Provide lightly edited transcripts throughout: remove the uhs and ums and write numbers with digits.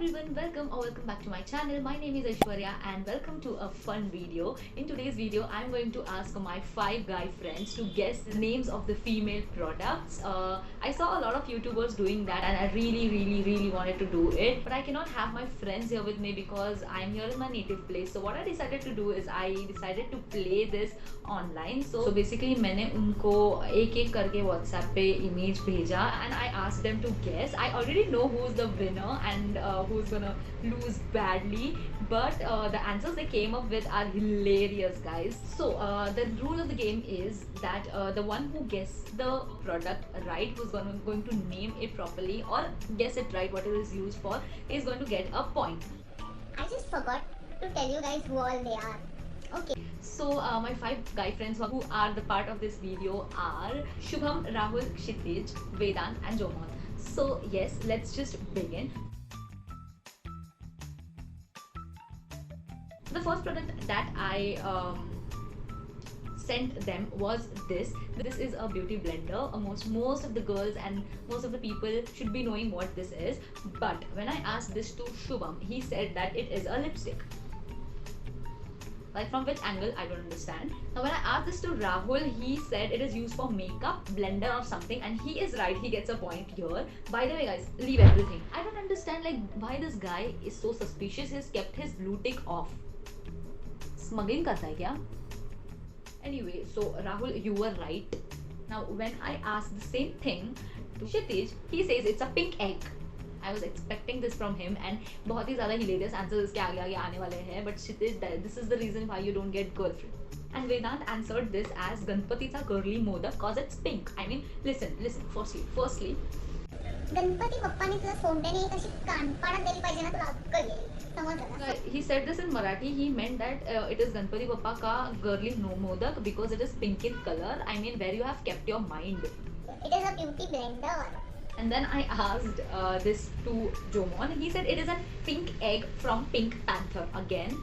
everyone, welcome back to my channel. My name is Aishwarya and welcome to a fun video. In today's video, I'm going to ask my 5 guy friends to guess the names of the female products. I saw a lot of YouTubers doing that and I really wanted to do it, but I cannot have my friends here with me because I'm here in my native place. So what I decided to do is I decided to play this online. So basically मैंने उनको एक करके WhatsApp पे image भेजा and I asked them to guess. I already know who's the winner and who's gonna lose badly, but the answers they came up with are hilarious, guys. So the rule of the game is that the one who guesses the product right, who's going to name it properly or guess it right what it is used for, is going to get a point. I just forgot to tell you guys who all they are. Okay. So my 5 guy friends who are the part of this video are Shubham, Rahul, Kshitij, Vedant and Jomon. So yes, let's just begin. The first product that I sent them was this. This is a beauty blender. Most of the girls and most of the people should be knowing what this is. But when I asked this to Shubham, he said that it is a lipstick. Like from which angle, I don't understand. Now when I asked this to Rahul, he said it is used for makeup, blender or something, and he is right, he gets a point here. By the way guys, leave everything. I don't understand like why this guy is so suspicious. He's kept his blue tick off. Smuggling करता है क्या? Anyway, so Rahul, you were right. Now when I asked the same thing to Kshitij, he says it's a pink egg. I was expecting this from him and बहुत ही ज़्यादा hilarious answers इसके आगे आने वाले हैं. But Kshitij, this is the reason why you don't get girlfriend. And Vedant answered this as Ganpatiचा girly modak cause it's pink. I mean, listen. Firstly. Ganpati बाप्पाने तुला सोंड्याने एक अशी कानपाडात दिली पाहिजे ना तुला अक्कल येईल. समजलं ना? He said this in Marathi. He meant that it is Ganpati Bappa का girly modak because it is pink in color. I mean, where you have kept your mind. It is a beauty blender. And then I asked this to Jomon. He said it is a pink egg from Pink Panther. Again,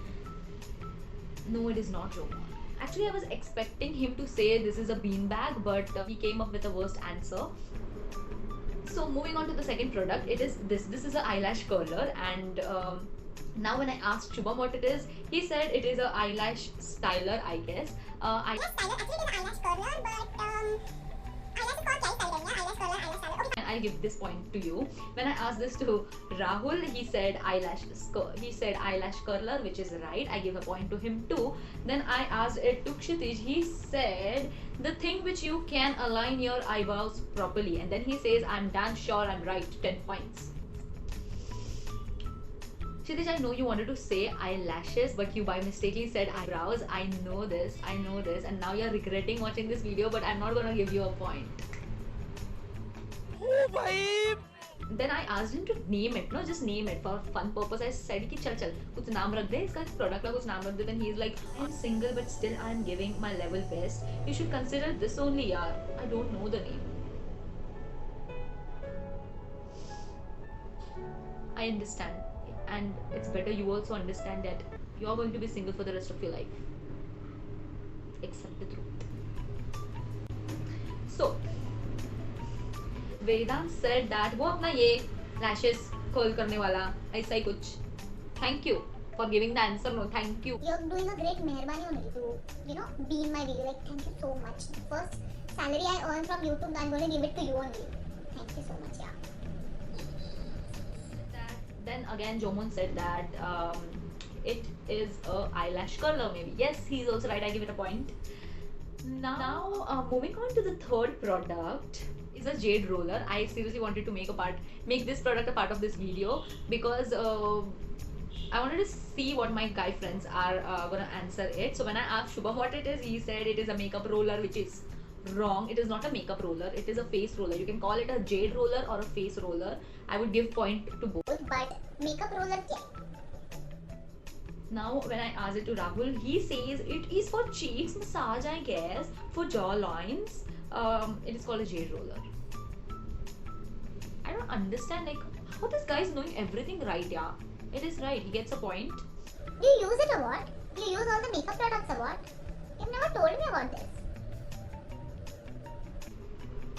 no, it is not Jomon. Actually, I was expecting him to say this is a beanbag, but he came up with the worst answer. So moving on to the second product, it is this. This is an eyelash curler, and now when I asked Shubham what it is, he said it is an eyelash styler, I guess. Eyelash styler. Actually, it is eyelash curler, but eyelash is called क्या styler? Eyelash curler, eyelash styler. Okay. And I'll give this point to you. When I asked this to Rahul, he said eyelash curler, which is right. I give a point to him too. Then I asked it to Kshitij. He said the thing which you can align your eyebrows properly. And then he says, I'm damn sure I'm right. 10 points. Kshitij, I know you wanted to say eyelashes, but you by mistakenly said eyebrows. I know this, and now you're regretting watching this video, but I'm not gonna give you a point. Oh, bhai. Then I asked him to name it, no, just name it for fun purpose. I said कि चल कुछ नाम रख दे इसका product का कुछ नाम रख दे. Then he's like, I'm single but still I'm giving my level best. You should consider this only, yaar. I don't know the name. I understand, and it's better you also understand that you're going to be single for the rest of your life. Accept the truth. So Vedant said that वो अपना ये lashes curl करने वाला ऐसा ही कुछ. Thank you for giving the answer. No, thank you. You're doing a great मेहरबानी only to be in my video. Like, thank you so much. The first salary I earn from YouTube, I'm going to give it to you only. Thank you so much, yeah. Then again, Jomon said that it is a eyelash curler maybe. Yes, he's also right. I give it a point. Now moving on to the third product is a jade roller. I seriously wanted to make this product a part of this video because I wanted to see what my guy friends are gonna answer it. So when I asked Shubham what it is, he said it is a makeup roller, which is wrong. It is not a makeup roller, it is a face roller. You can call it a jade roller or a face roller. I would give point to both. But makeup roller क्या? Now when I asked it to Rahul, he says it is for cheeks massage, I guess, for jaw lines. It is called a jade roller. I don't understand like how this guy is knowing everything right. Yeah, it is right. He gets a point. Do you use it or what? Do you use all the makeup products or what? You've never told me about this.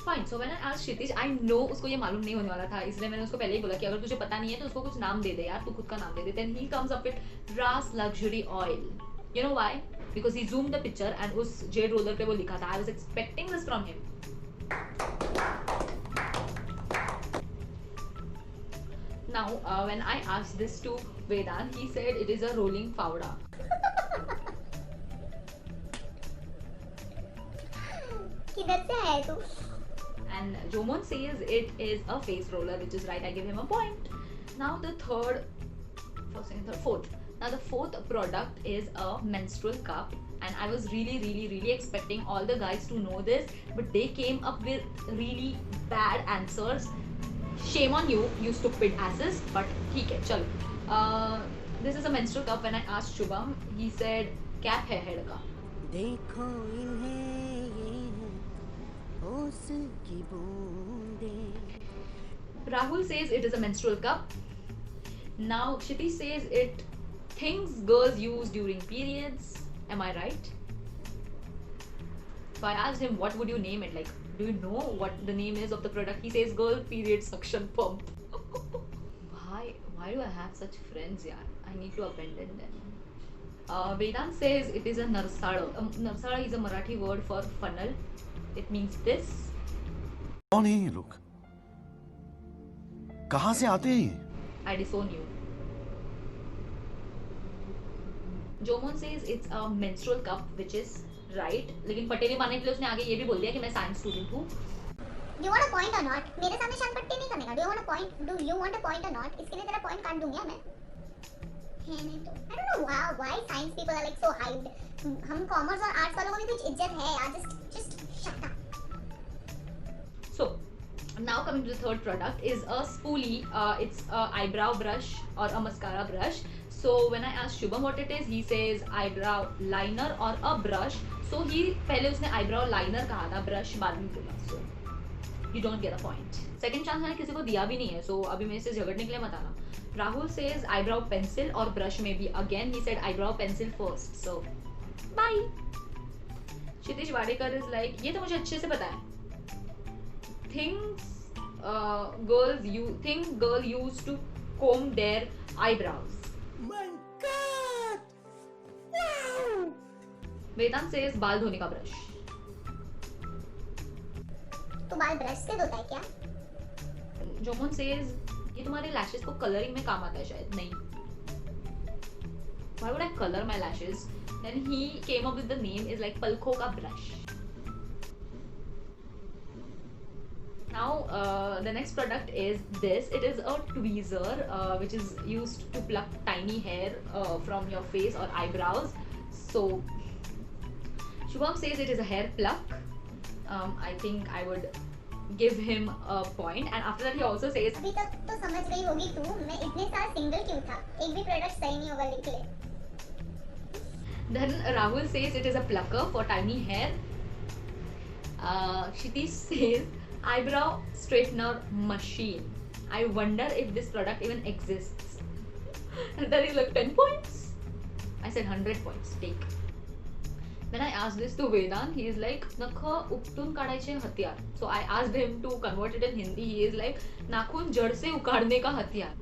Fine. So when I asked Kshitij, I know उसको ये मालूम नहीं होने वाला था, इसलिए मैंने उसको पहले ही बोला कि अगर तुझे पता नहीं है तो उसको कुछ नाम दे दे यार, तू खुद का नाम दे दे. Then he comes up with Ras luxury oil. You know why? Because he zoomed the picture and उस जेड रोलर पे वो लिखा था. I was expecting this from him. Now, when I asked this to Vedant, he said it is a rolling powder. किधर से आया तू? And Jomon says it is a face roller, which is right. I give him a point. Now the fourth. Now the fourth product is a menstrual cup, and I was really expecting all the guys to know this, but they came up with really bad answers. Shame on you, you stupid asses. But ठीक है, चलो. This is a menstrual cup. When I asked Shubham, he said cap है head का. देखो इन्हें ये है होश की बूंदें. Rahul says it is a menstrual cup. Now Kshiti says it things girls use during periods. Am I right? So I asked him, what would you name it? Like, do you know what the name is of the product? He says girl period suction pump. Why do I have such friends? Yeah, I need to abandon them. Vedant says it is a narsada. Narsada is a Marathi word for funnel. It means this. कौन है ये लोग? कहाँ से आते हैं ये? I disown you. Jomon says it's a menstrual cup, which is right. लेकिन पटेली मारने के लिए उसने आगे ये भी बोल दिया कि मैं साइंस स्टूडेंट हूँ. Do you want a point or not? मेरे सामने शान पट्टी नहीं करने का. Do you want a point? Do you want a point or not? इसके लिए तेरा point काट दूंगी मैं. है नहीं तो. I don't know why science people are like so hyped. हम commerce और arts वालों को भी कुछ इज्जत है यार. Just shut up. So now coming to the third product is a spoolie. It's a eyebrow brush or a mascara brush. So when I asked Shubham what it is, he says eyebrow liner or a brush. So he पहले उसने eyebrow liner कहा था, brush बाद में बोला. So you don't get a point. Second chance मैंने किसी को दिया भी नहीं है. So अभी मेरे से झगड़ने के लिए मत आना. Rahul says eyebrow pencil or brush maybe. Again he said eyebrow pencil first. So bye. Kshitish Wadekar is like, ये तो मुझे अच्छे से पता है. Think girl used to comb their eyebrows. My God! Wow! Vedant says बाल धोने का ब्रश. तू बाल ब्रश से धोता है क्या? Jomon says ये तुम्हारे lashes को coloring में काम आता है शायद. नहीं. Why would I color my lashes? Then he came up with the name is like पलकों का brush. Now the next product is this. It is a tweezer which is used to pluck tiny hair from your face or eyebrows. So Shubham says it is a hair pluck. I think I would give him a point, and after that he also says अभी तक तो समझ गई होगी तू. मैं इतने साल सिंगल क्यों था? एक भी प्रोडक्ट सही नहीं होगा लिख ले. Then Rahul says it is a plucker for tiny hair. Kshitish says eyebrow straightener machine. I wonder if this product even exists. And then he's like 10 points. I said 100 points. Take. Then I asked this to Vedant. He is like नख उपटून काढायचे हथियार. So I asked him to convert it in Hindi. He is like नाखून जड़ से उखाड़ने का हथियार.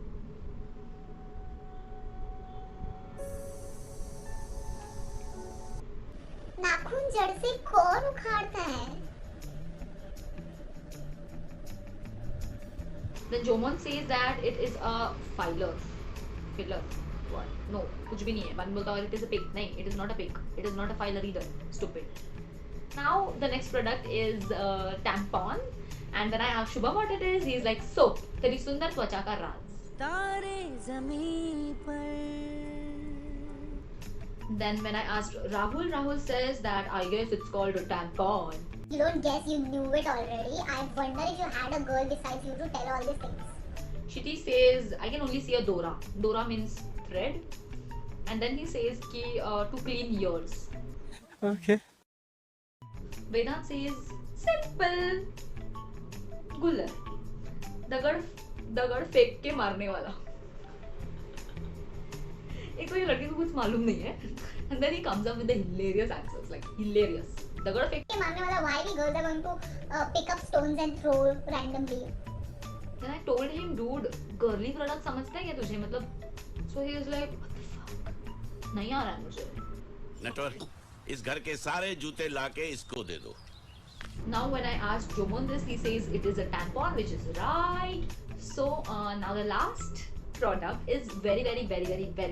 नाखून जड़ से कौन उखाड़ता है? Then Jomon says that it is a filler. Filler. What? No, कुछ भी नहीं है. बाद में बोलता है it is a pig. नहीं, it is not a pig. It is not a filler either. Stupid. Now the next product is tampon. And when I asked Shubham what it is, he is like soap. तेरी सुंदर त्वचा का राज. तारे ज़मीं पर. Then when I asked Rahul, Rahul says that I guess it's called a tampon. You don't guess, you knew it already. I wonder if you had a girl besides you to tell all these things. Shiti says I can only see a dora. Dora means thread. And then he says ki to clean ears. Okay. Vedant says simple. गुल्लर. दगड़ फेंक के मारने वाला. एक तो ये लड़के को कुछ मालूम नहीं है. And then he comes up with the hilarious answers, like hilarious. दगड़ फेंक के मारने वाला why we girls are going to pick up stones and throw randomly. Then I told him, dude, girly product समझता है क्या तुझे, मतलब so he was like, what the fuck, नहीं आ रहा है मुझे. नटवर, इस घर के सारे जूते लाके इसको दे दो. Now when I asked Jomon this, he says it is a tampon, which is right. So now the last product is very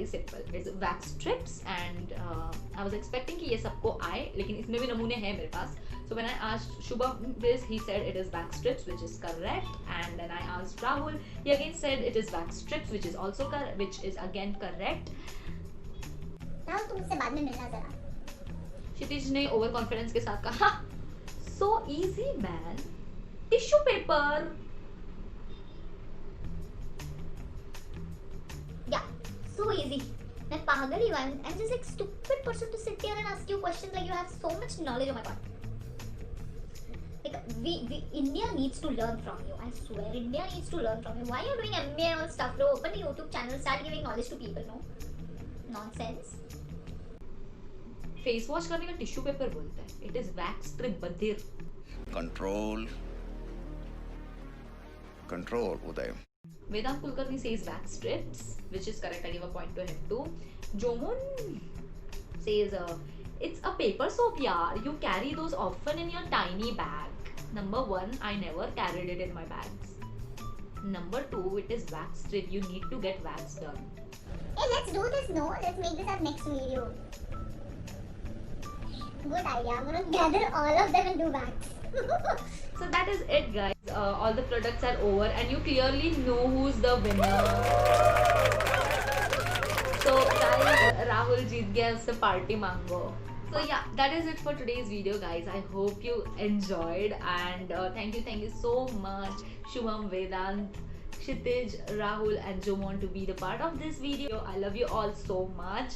simple. It's wax strips, and I was expecting कि ये सबको आए, लेकिन इसमें भी नमूने हैं मेरे पास. So when I asked Shubham this, he said it is wax strips, which is correct. And then I asked Rahul, he again said it is wax strips, which is also which is again correct. Rahul तुम मुझसे बाद में मिलना जरा. क्षितिज ने over confidence के साथ कहा, so easy man, tissue paper. Yeah, so easy. मैं पागल ही हूँ. I'm just like stupid person to sit here and ask you questions like you have so much knowledge. Oh my god. Like we India needs to learn from you. I swear, India needs to learn from you. Why are you doing MBA and all stuff? Bro, open a YouTube channel, start giving knowledge to people. No nonsense. Face wash करने का tissue paper बोलता है. It is wax strip बधिर. Control Uday. Vedant Kulkarni says wax strips, which is correct. I give a point to him too. Jomon says it's a paper soap, yeah. You carry those often in your tiny bag. Number 1, I never carried it in my bags. Number 2, it is wax strip. You need to get wax done. Hey, let's do this. No, let's make this our next video. Good idea. I'm gonna gather all of them and do wax. So that is it, guys. All the products are over, and you clearly know who's the winner. So guys, Rahul जीत गया, उससे party मांगो. So yeah, that is it for today's video, guys. I hope you enjoyed, and thank you so much, Shubham, Vedant, Kshitij, Rahul and Jomon to be the part of this video. I love you all so much,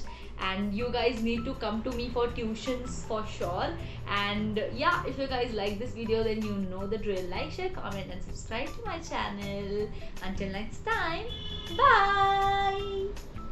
and you guys need to come to me for tuitions for sure. And yeah, if you guys like this video, then you know the drill. Like, share, comment and subscribe to my channel. Until next time, bye.